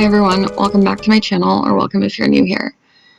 everyone, welcome back to my channel, or welcome if you're new here.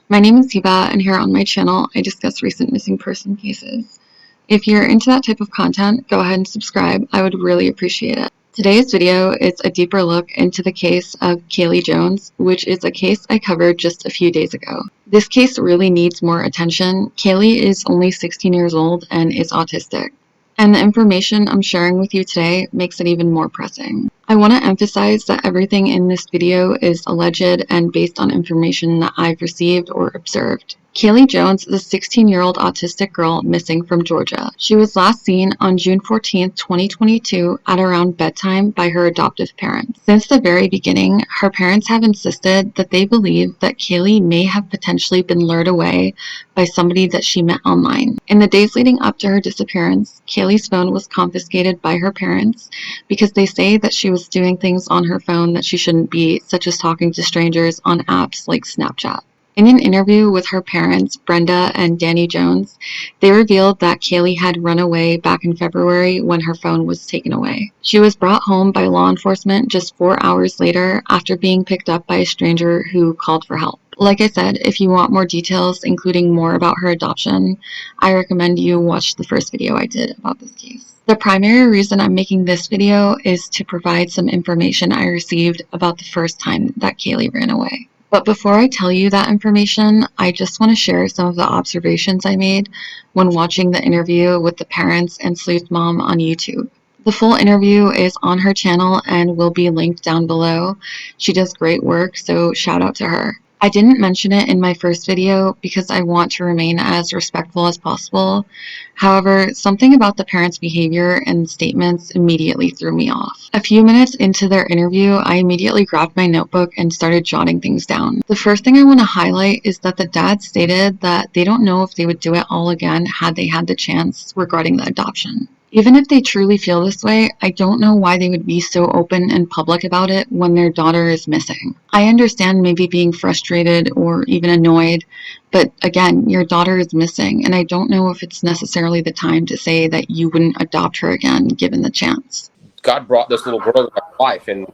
My name is Hiba, and here on my channel I discuss recent missing person cases. If you're into that type of content, go ahead and subscribe. I would really appreciate it. Today's video is a deeper look into the case of Kaylee Jones, which is a case I covered just a few days ago. This case really needs more attention. Kaylee is only 16 years old and is autistic. And the information I'm sharing with you today makes it even more pressing. I want to emphasize that everything in this video is alleged and based on information that I've received or observed. Kaylee Jones is a 16-year-old autistic girl missing from Georgia. She was last seen on June 14, 2022 at around bedtime by her adoptive parents. Since the very beginning, her parents have insisted that they believe that Kaylee may have potentially been lured away by somebody that she met online. In the days leading up to her disappearance, Kaylee's phone was confiscated by her parents because they say that she was doing things on her phone that she shouldn't be, such as talking to strangers on apps like Snapchat. In an interview with her parents, Brenda and Daniel Jones, they revealed that Kaylee had run away back in February when her phone was taken away. She was brought home by law enforcement just 4 hours later after being picked up by a stranger who called for help. Like I said, if you want more details, including more about her adoption, I recommend you watch the first video I did about this case. The primary reason I'm making this video is to provide some information I received about the first time that Kaylee ran away. But before I tell you that information, I just want to share some of the observations I made when watching the interview with the parents and Sleuth Mom on YouTube. The full interview is on her channel and will be linked down below. She does great work, so shout out to her. I didn't mention it in my first video because I want to remain as respectful as possible. However, something about the parents' behavior and statements immediately threw me off. A few minutes into their interview, I immediately grabbed my notebook and started jotting things down. The first thing I want to highlight is that the dad stated that they don't know if they would do it all again had they had the chance regarding the adoption. Even if they truly feel this way, I don't know why they would be so open and public about it when their daughter is missing. I understand maybe being frustrated or even annoyed, but again, your daughter is missing, and I don't know if it's necessarily the time to say that you wouldn't adopt her again given the chance. God brought this little girl to my life, and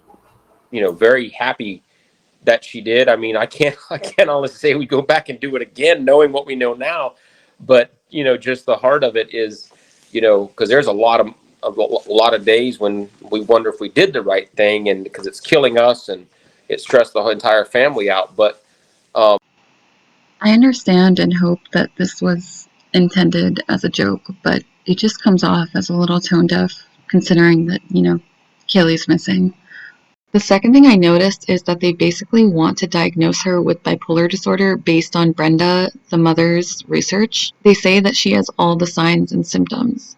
very happy that she did. I mean, I can't honestly say we go back and do it again, knowing what we know now, but just the heart of it is, because there's a lot of days when we wonder if we did the right thing, and because it's killing us and it stressed the whole entire family out. But I understand and hope that this was intended as a joke, but it just comes off as a little tone deaf considering that, Kaylee's missing. The second thing I noticed is that they basically want to diagnose her with bipolar disorder based on Brenda, the mother's research. They say that she has all the signs and symptoms.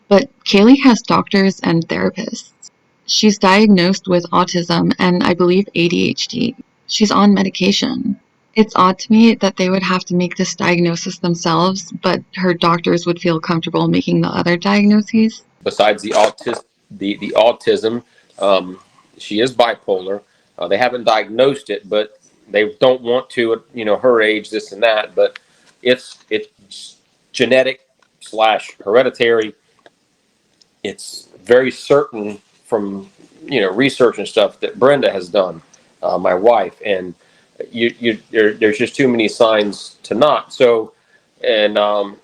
But Kaylee has doctors and therapists. She's diagnosed with autism and I believe ADHD. She's on medication. It's odd to me that they would have to make this diagnosis themselves, but her doctors would feel comfortable making the other diagnoses. Besides the autism, she is bipolar. They haven't diagnosed it, but they don't want to at her age, this and that. But it's genetic / hereditary. It's very certain from research and stuff that Brenda has done, my wife, and there's just too many signs to not. So, and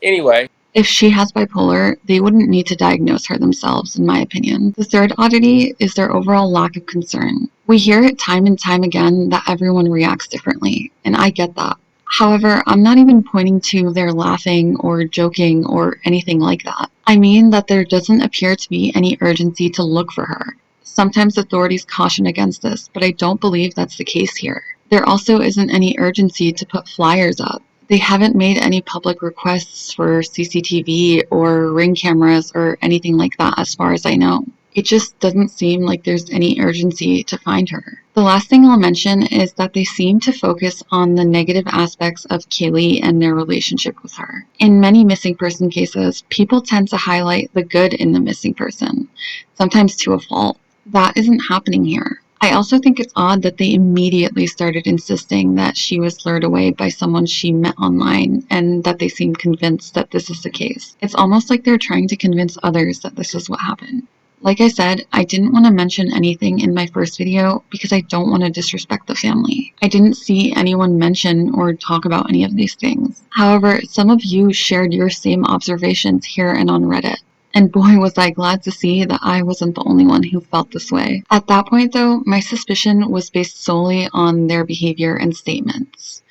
anyway. If she has bipolar, they wouldn't need to diagnose her themselves, in my opinion. The third oddity is their overall lack of concern. We hear it time and time again that everyone reacts differently, and I get that. However, I'm not even pointing to their laughing or joking or anything like that. I mean that there doesn't appear to be any urgency to look for her. Sometimes authorities caution against this, but I don't believe that's the case here. There also isn't any urgency to put flyers up. They haven't made any public requests for CCTV or ring cameras or anything like that as far as I know. It just doesn't seem like there's any urgency to find her. The last thing I'll mention is that they seem to focus on the negative aspects of Kaylee and their relationship with her. In many missing person cases, people tend to highlight the good in the missing person, sometimes to a fault. That isn't happening here. I also think it's odd that they immediately started insisting that she was lured away by someone she met online and that they seem convinced that this is the case. It's almost like they're trying to convince others that this is what happened. Like I said, I didn't want to mention anything in my first video because I don't want to disrespect the family. I didn't see anyone mention or talk about any of these things. However, some of you shared your same observations here and on Reddit. And boy, was I glad to see that I wasn't the only one who felt this way. At that point, though, my suspicion was based solely on their behavior and statements.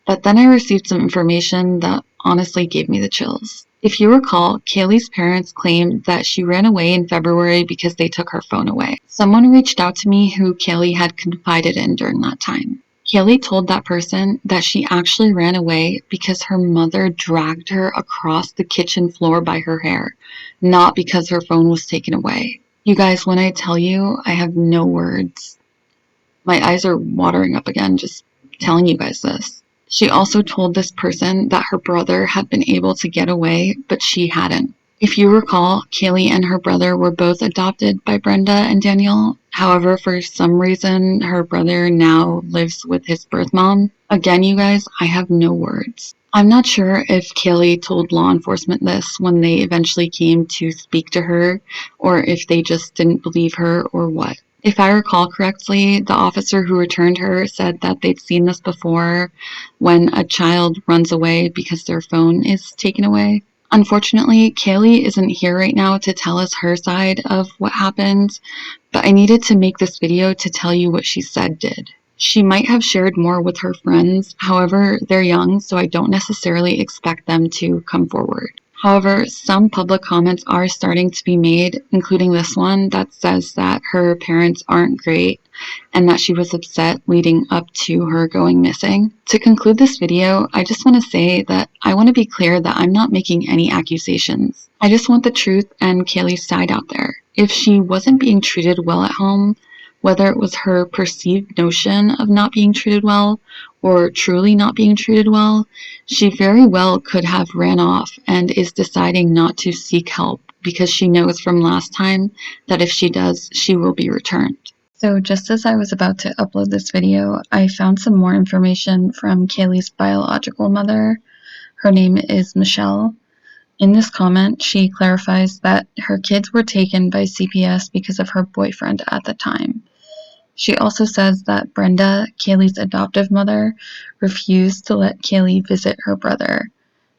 But then I received some information that honestly gave me the chills. If you recall, Kaylee's parents claimed that she ran away in February because they took her phone away. Someone reached out to me who Kaylee had confided in during that time. Kaylee told that person that she actually ran away because her mother dragged her across the kitchen floor by her hair, not because her phone was taken away. You guys, when I tell you, I have no words. My eyes are watering up again just telling you guys this. She also told this person that her brother had been able to get away, but she hadn't. If you recall, Kaylee and her brother were both adopted by Brenda and Daniel. However, for some reason, her brother now lives with his birth mom. Again, you guys, I have no words. I'm not sure if Kaylee told law enforcement this when they eventually came to speak to her, or if they just didn't believe her or what. If I recall correctly, the officer who returned her said that they'd seen this before when a child runs away because their phone is taken away. Unfortunately, Kaylee isn't here right now to tell us her side of what happened, but I needed to make this video to tell you what she said did. She might have shared more with her friends, however, they're young, so I don't necessarily expect them to come forward. However, some public comments are starting to be made, including this one that says that her parents aren't great and that she was upset leading up to her going missing. To conclude this video, I just want to say that I want to be clear that I'm not making any accusations. I just want the truth and Kaylee's side out there. If she wasn't being treated well at home, whether it was her perceived notion of not being treated well or truly not being treated well, she very well could have ran off and is deciding not to seek help because she knows from last time that if she does, she will be returned. So just as I was about to upload this video, I found some more information from Kaylee's biological mother. Her name is Michelle. In this comment, she clarifies that her kids were taken by CPS because of her boyfriend at the time. She also says that Brenda, Kaylee's adoptive mother, refused to let Kaylee visit her brother,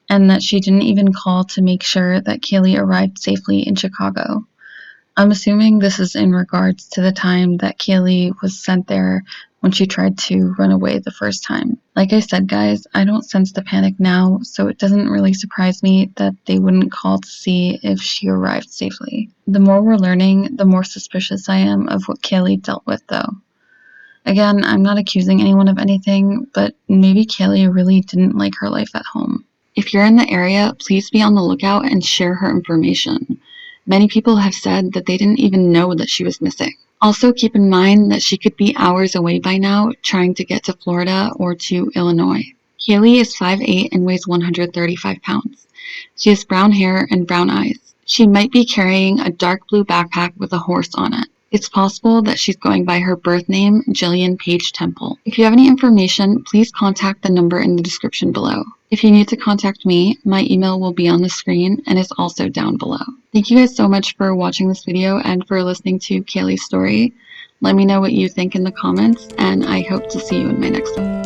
and that she didn't even call to make sure that Kaylee arrived safely in Chicago. I'm assuming this is in regards to the time that Kaylee was sent there when she tried to run away the first time. Like I said, guys, I don't sense the panic now, so it doesn't really surprise me that they wouldn't call to see if she arrived safely. The more we're learning, the more suspicious I am of what Kaylee dealt with, though. Again, I'm not accusing anyone of anything, but maybe Kaylee really didn't like her life at home. If you're in the area, please be on the lookout and share her information. Many people have said that they didn't even know that she was missing. Also, keep in mind that she could be hours away by now trying to get to Florida or to Illinois. Kaylee is 5'8" and weighs 135 pounds. She has brown hair and brown eyes. She might be carrying a dark blue backpack with a horse on it. It's possible that she's going by her birth name, Jillian Page Temple. If you have any information, please contact the number in the description below. If you need to contact me, my email will be on the screen and is also down below. Thank you guys so much for watching this video and for listening to Kaylee's story. Let me know what you think in the comments, and I hope to see you in my next one.